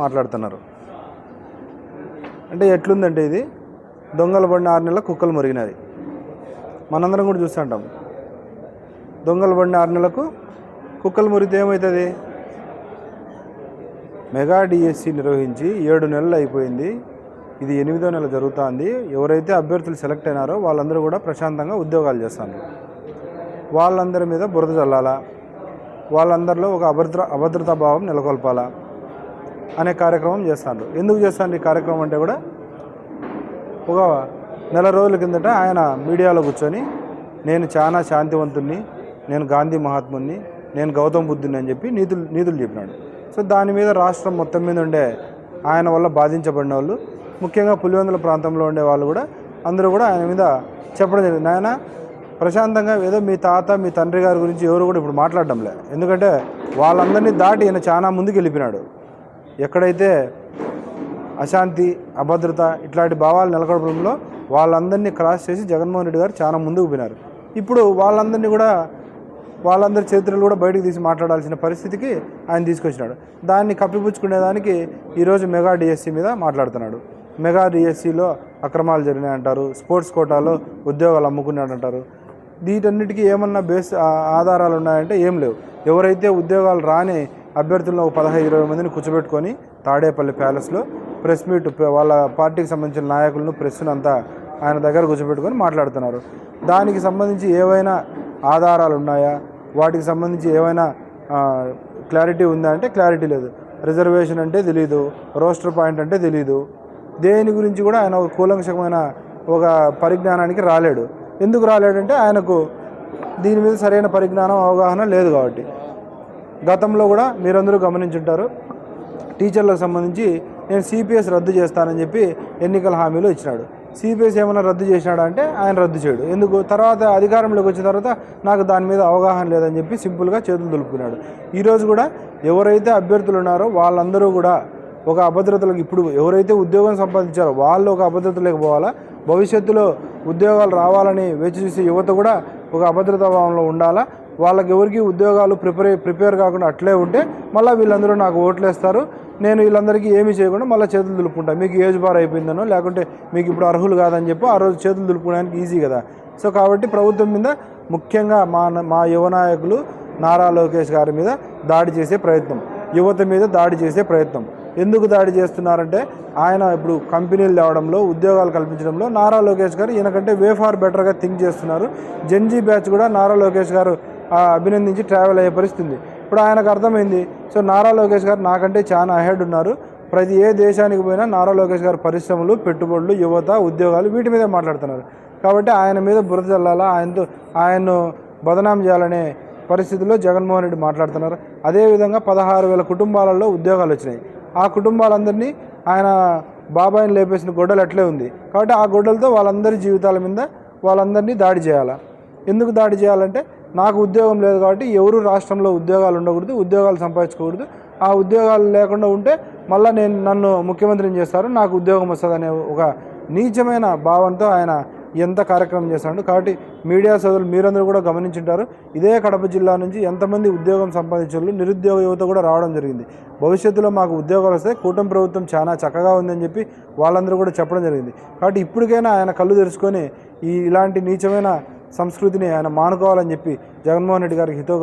మాట్లాడుతున్నారు. అంటే ఎట్లుందంటే ఇది దొంగలు పడిన 6 నెలల కుక్కలు మురిగినది. మనందరం కూడా చూస్తుంటాం. దొంగలు పడిన 6 నెలలకు కుక్కలు మురిగితే ఏమవుతుంది? మెగా డిఎస్సి నిర్వహించి 7 నెలలు అయిపోయింది. ఇది 8వ నెల జరుగుతుంది. ఎవరైతే అభ్యర్థులు సెలెక్ట్ అయినారో వాళ్ళందరూ కూడా ప్రశాంతంగా ఉద్యోగాలు చేస్తారు. వాళ్ళందరి మీద బురద చల్లాలా, వాళ్ళందరిలో ఒక అభద్రతా భావం నెలకొల్పాలా అనే కార్యక్రమం చేస్తాడు. ఎందుకు చేస్తాను ఈ కార్యక్రమం అంటే కూడా ఒక నెల రోజుల కిందట ఆయన మీడియాలో కూర్చొని నేను చాలా శాంతివంతుణ్ణి, నేను గాంధీ మహాత్ముని, నేను గౌతమ్ బుద్ధుని అని చెప్పి నీతులు చెప్పినాడు. సో దాని మీద రాష్ట్రం మొత్తం మీద ఉండే ఆయన వల్ల బాధించబడిన వాళ్ళు, ముఖ్యంగా పులివెందుల ప్రాంతంలో ఉండే వాళ్ళు కూడా అందరూ కూడా ఆయన మీద చెప్పడం జరిగింది. ఆయన ప్రశాంతంగా ఏదో మీ తాత మీ తండ్రి గారి గురించి ఎవరు కూడా ఇప్పుడు మాట్లాడడం లేదు. ఎందుకంటే వాళ్ళందరినీ దాటి ఈయన చాలా ముందుకు వెళ్ళిపోయినాడు. ఎక్కడైతే అశాంతి అభద్రత ఇట్లాంటి భావాలు నెలకొల్పడంలో వాళ్ళందరినీ క్రాస్ చేసి జగన్మోహన్ రెడ్డి గారు చాలా ముందుకు పోయినారు. ఇప్పుడు వాళ్ళందరినీ కూడా వాళ్ళందరి చరిత్రలు కూడా బయటకు తీసి మాట్లాడాల్సిన పరిస్థితికి ఆయన తీసుకొచ్చినాడు. దాన్ని కప్పిపుచ్చుకునేదానికి ఈరోజు మెగా డిఎస్సి మీద మాట్లాడుతున్నాడు. మెగా డిఎస్సిలో అక్రమాలు జరిగినాయంటారు, స్పోర్ట్స్ కోటాలో ఉద్యోగాలు అమ్ముకున్నాడంటారు. వీటన్నిటికీ ఏమన్నా ఆధారాలు ఉన్నాయంటే ఏం లేవు. ఎవరైతే ఉద్యోగాలు రాని అభ్యర్థులను 15-20 మందిని కూర్చోబెట్టుకొని తాడేపల్లి ప్యాలెస్లో ప్రెస్ మీట్, వాళ్ళ పార్టీకి సంబంధించిన నాయకులను ప్రెస్ను అంతా ఆయన దగ్గర కూర్చోబెట్టుకొని మాట్లాడుతున్నారు. దానికి సంబంధించి ఏవైనా ఆధారాలు ఉన్నాయా, వాటికి సంబంధించి ఏమైనా క్లారిటీ ఉందా అంటే క్లారిటీ లేదు. రిజర్వేషన్ అంటే తెలీదు, రోస్టర్ పాయింట్ అంటే తెలీదు. దేని గురించి కూడా ఆయన ఒక కూలంకషమైన ఒక పరిజ్ఞానానికి రాలేడు. ఎందుకు రాలేడంటే ఆయనకు దీని మీద సరైన పరిజ్ఞానం అవగాహన లేదు కాబట్టి. గతంలో కూడా మీరందరూ గమనించుంటారు, టీచర్లకు సంబంధించి నేను సిపిఎస్ రద్దు చేస్తానని చెప్పి ఎన్నికల హామీలు ఇచ్చినాడు. సిపిఎస్ ఏమైనా రద్దు చేసినాడు అంటే ఆయన రద్దు చేయడు. ఎందుకు? తర్వాత అధికారంలోకి వచ్చిన తర్వాత నాకు దాని మీద అవగాహన లేదని చెప్పి సింపుల్గా చేతులు దులుపుకున్నాడు. ఈరోజు కూడా ఎవరైతే అభ్యర్థులు ఉన్నారో వాళ్ళందరూ కూడా ఒక అభద్రతలకు, ఇప్పుడు ఎవరైతే ఉద్యోగం సంపాదించారో వాళ్ళు ఒక అభద్రతలోకి పోవాలా, భవిష్యత్తులో ఉద్యోగాలు రావాలని వేచి చూసే యువత కూడా ఒక అభద్రతా భావంలో ఉండాలా. వాళ్ళకి ఎవరికి ఉద్యోగాలు ప్రిపేర్ కాకుండా అట్లే ఉంటే మళ్ళీ వీళ్ళందరూ నాకు ఓట్లు వేస్తారు, నేను వీళ్ళందరికీ ఏమీ చేయకుండా మళ్ళీ చేతులు దులుపుకుంటాను. మీకు ఏజ్ బార్ అయిపోయిందనో లేకుంటే మీకు ఇప్పుడు అర్హులు కాదని చెప్పి ఆ రోజు చేతులు దులుపుకోవడానికి ఈజీ కదా. సో కాబట్టి ప్రభుత్వం మీద ముఖ్యంగా మా యువ నాయకులు నారా లోకేష్ గారి మీద దాడి చేసే ప్రయత్నం, యువత మీద దాడి చేసే ప్రయత్నం. ఎందుకు దాడి చేస్తున్నారంటే ఆయన ఇప్పుడు కంపెనీలు తేవడంలో, ఉద్యోగాలు కల్పించడంలో నారా లోకేష్ గారు ఈయనకంటే వే ఫార్ బెటర్గా థింక్ చేస్తున్నారు. జెన్జీ బ్యాచ్ కూడా నారా లోకేష్ గారు అభినందించి ట్రావెల్ అయ్యే పరిస్థితి. ఇప్పుడు ఆయనకు అర్థమైంది. సో నారా లోకేష్ గారు నాకంటే చాలా అహెడ్ ఉన్నారు. ప్రతి ఏ దేశానికి పోయినా నారా లోకేష్ గారు పరిశ్రమలు, పెట్టుబడులు, యువత, ఉద్యోగాలు వీటి మీదే మాట్లాడుతున్నారు. కాబట్టి ఆయన మీద బురద చల్లాలా, ఆయన్ను బదనాం చేయాలనే పరిస్థితుల్లో జగన్మోహన్ రెడ్డి మాట్లాడుతున్నారు. అదేవిధంగా 16,000 కుటుంబాలలో ఉద్యోగాలు వచ్చినాయి. ఆ కుటుంబాలందరినీ ఆయన బాబాయిని లేపేసిన గొడ్డలు అట్లే ఉంది. కాబట్టి ఆ గొడ్డలతో వాళ్ళందరి జీవితాల మీద వాళ్ళందరినీ దాడి చేయాలా. ఎందుకు దాడి చేయాలంటే నాకు ఉద్యోగం లేదు కాబట్టి ఎవరు రాష్ట్రంలో ఉద్యోగాలు ఉండకూడదు, ఉద్యోగాలు సంపాదించుకోకూడదు. ఆ ఉద్యోగాలు లేకుండా ఉంటే మళ్ళీ నన్ను ముఖ్యమంత్రిని చేస్తారు, నాకు ఉద్యోగం వస్తుందనే ఒక నీచమైన భావంతో ఆయన ఎంత కార్యక్రమం చేస్తాడు. కాబట్టి మీడియా సోదరులు మీరందరూ కూడా గమనించుంటారు. ఇదే కడప జిల్లా నుంచి ఎంతమంది ఉద్యోగం సంపాదించారు, నిరుద్యోగ యువత కూడా రావడం జరిగింది. భవిష్యత్తులో మాకు ఉద్యోగాలు వస్తే కూటమి ప్రభుత్వం చాలా చక్కగా ఉందని చెప్పి వాళ్ళందరూ కూడా చెప్పడం జరిగింది. కాబట్టి ఇప్పటికైనా ఆయన కళ్ళు తెరుచుకొని ఇలాంటి నీచమైన సంస్కృతిని ఆయన మానుకోవాలని చెప్పి జగన్మోహన్ రెడ్డి గారికి హితవు